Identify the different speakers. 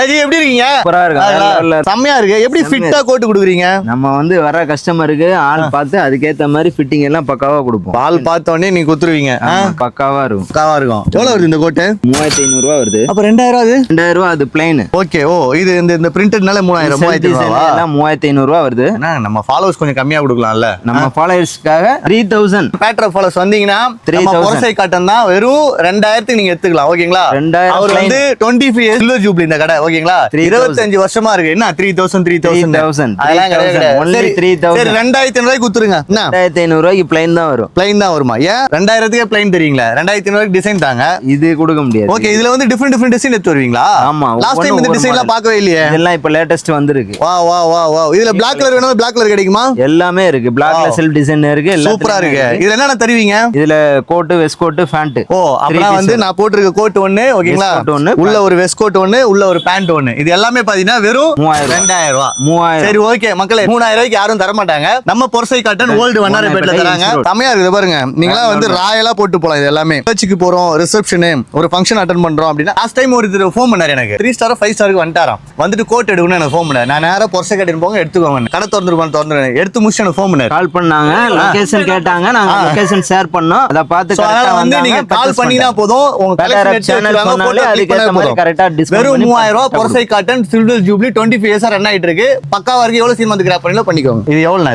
Speaker 1: எப்படி இருக்கீங்க?
Speaker 2: சூப்பரா இருக்கு.
Speaker 1: செம்மையா இருக்கு. எப்படி ஃபிட்டா கோட் கொடுக்குறீங்க?
Speaker 2: நம்ம வந்து வர கஸ்டமருக்கு ஆள் பார்த்து அதுக்கேத்த மாதிரி ஃபிட்டிங் எல்லாம் பக்காவா கொடுப்போம்.
Speaker 1: பால் பார்த்த உடனே நீங்க குத்துருவீங்க.
Speaker 2: பக்காவா இருக்கும்.
Speaker 1: பக்காவா இருக்கும். எவ்வளவு வருது இந்த கோட்டு?
Speaker 2: 3500 ரூபா வருது.
Speaker 1: அப்ப 2000 அது
Speaker 2: 2000 ரூபா அது பிளைன்.
Speaker 1: ஓகே. ஓ இது இந்த பிரிண்டட்னால 3000
Speaker 2: எல்லாம் 3500 ரூபா வருது.
Speaker 1: நம்ம ஃபாலோவர்ஸ் கொஞ்சம் கம்மியா கொடுக்கலாம்ல.
Speaker 2: நம்ம ஃபாலோவர்ஸ்க்காக 3000
Speaker 1: பேட்ரா ஃபாலோவர்ஸ் வந்தீங்கன்னா
Speaker 2: 3000
Speaker 1: பொரசை காட்டன் தான் வெறும் 2000க்கு நீங்க எடுத்துக்கலாம். ஓகேங்களா?
Speaker 2: 2000
Speaker 1: அவர் வந்து 25 இயர்ஸ் சில்வர் ஜூப்ளி இந்த கடை. ஓகேங்களா? 25 வருஷமா இருக்கு. என்ன 3000 அதெல்லாம் கிடையாது.
Speaker 2: only 3000.
Speaker 1: சரி 2500 ரூபாய்க்கு குத்துருங்க. என்ன
Speaker 2: 2500 ரூபாய்க்கு பிளைன் தான் வரும்.
Speaker 1: பிளைன் தான் வருமா? ஏன் 2000க்கு பிளைன் தெரியுங்களா? 2500 ரூபாய்க்கு டிசைன் தாங்க.
Speaker 2: இது கொடுக்க முடியாது.
Speaker 1: ஓகே. இதுல வந்து டிஃபரெண்ட் டிசைன் எடுத்து வருவீங்களா?
Speaker 2: ஆமா.
Speaker 1: லாஸ்ட் டைம் இந்த டிசைன்லாம் பார்க்கவே இல்லையே.
Speaker 2: இதெல்லாம் இப்ப லேட்டஸ்ட் வந்திருக்கு.
Speaker 1: வா வா வா வா. இதுல Black கலர் வேணுமா? Black கலர் கிடைக்குமா?
Speaker 2: எல்லாமே இருக்கு. Blackல செல்ஃப் டிசைன் இருக்கு.
Speaker 1: சூப்பரா இருக்கு. இதுல என்னென்ன தருவீங்க?
Speaker 2: இதுல கோட், வெஸ்ட் கோட், பேண்ட்.
Speaker 1: ஓ அப்பலாம் வந்து நான் போட்டிருக்க கோட் ஒன்னு. ஓகேங்களா? உள்ள ஒரு வெஸ்ட் கோட் ஒன்னு, உள்ள ஒரு பேண்ட் ஒன்னு. இது எல்லாமே பாத்தீங்கன்னா வெறும் 2000 ரூபாய்.
Speaker 2: 3000.
Speaker 1: சரி ஓகே மக்களே, 3000 ரூபாய்க்கு யாரும் தர மாட்டாங்க. நம்ம பொரசை காட்டன் ஓல்டு வண்ணாரப்பேட்ல தராங்க. செமையா இருக்குது பாருங்க. நீங்களா வந்து ராயலா போட்டு போலாம். இது எல்லாமே சர்ச்சுக்கு போறோம், ரிசப்ஷன், ஒரு ஃபங்க்ஷன் அட்டெண்ட் பண்றோம் அப்படின்னா லாஸ்ட் டைம் ஒரு ஃபோன் பண்ணாரு எனக்கு. 3 ஸ்டார் 5 ஸ்டாருக்கு வந்துட்டாராம். வந்துட்டு கோட் எடுக்கணும்னு எனக்கு ஃபோன் பண்ணாரு. நான் நேரா பொரசை காட்டன் போங்க எடுத்துக்கோங்க. கடை திறந்துருப்பான்னு எடுத்து முடிச்சு எனக்கு ஃபோன் பண்ணாரு.
Speaker 2: கால் பண்ணாங்க, லொகேஷன் கேட்டாங்க. நாங்க லொகேஷன் ஷேர் பண்ணோம். அத பார்த்து கரெக்ட்டா
Speaker 1: வந்து நீங்க கால் பண்ணினா போதும். உங்க கலெக்ஷன் சேனல் பண்ணாலே அதுக்கு ஏத்த மாதிரி கரெக்ட்டா டிஸ்கவுண்ட் வெறும் 3000 ரூபாய் பொரசை காட்டன் சில்வர் ஜூப்ளி 25 இயர்ஸா ரன் ஆயிட்டு இருக்கு. பக்காவா இருக்கு. எவ்வளவு சீக்கிரம் வந்து கிராப் பண்ணிக்கோங்க. இது எவ்வளவு